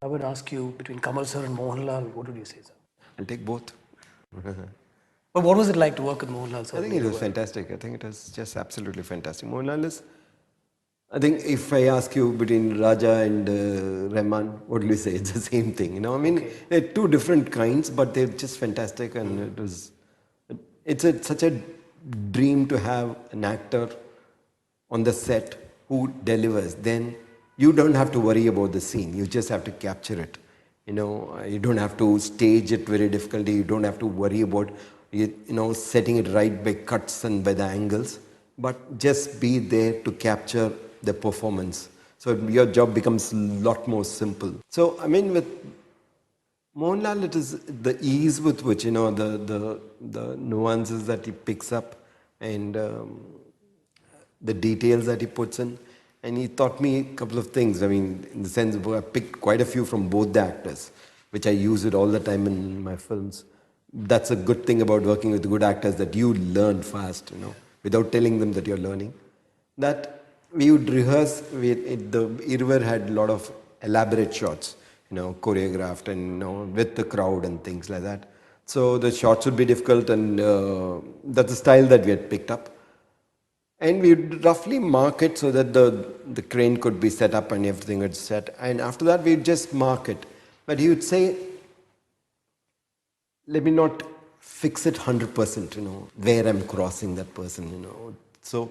I would ask you between Kamal sir and Mohanlal, what would you say, sir? I'll take both. But what was it like to work with Mohanlal, sir? I think it was fantastic. I think it was just absolutely fantastic. Mohanlal is, I think if I ask you between Raja and Rahman, what will you say? It's the same thing. You know, I mean, they're two different kinds, but they're just fantastic. And it was, such a dream to have an actor on the set who delivers. Then you don't have to worry about the scene. You just have to capture it. You know, you don't have to stage it very difficultly. You don't have to worry about, setting it right by cuts and by the angles. But just be there to capture the performance. So your job becomes a lot more simple. So, I mean, with Mohanlal, it is the ease with which, the nuances that he picks up and the details that he puts in. And he taught me a couple of things. I mean, in the sense, I picked quite a few from both the actors, which I use it all the time in my films. That's a good thing about working with good actors, that you learn fast, without telling them that you're learning. That we would rehearse, the Irver had a lot of elaborate shots, choreographed and, with the crowd and things like that. So the shots would be difficult, and that's the style that we had picked up. And we would roughly mark it so that the crane could be set up and everything would set. And after that, we'd just mark it. But he would say, let me not fix it 100%, where I'm crossing that person, So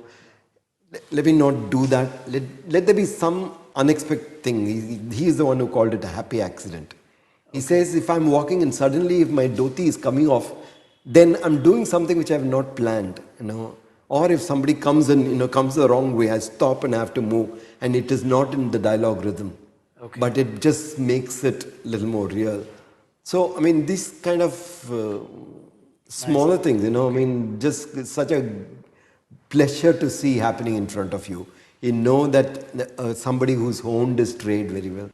let me not do that. Let there be some unexpected thing. He is the one who called it a happy accident. He says, if I'm walking and suddenly if my dhoti is coming off, then I'm doing something which I have not planned, Or if somebody comes and, comes the wrong way, I stop and I have to move. And it is not in the dialogue rhythm. Okay. But it just makes it a little more real. So, I mean, these kind of smaller things, I mean, just such a pleasure to see happening in front of you. You know that somebody who's honed his trade very well.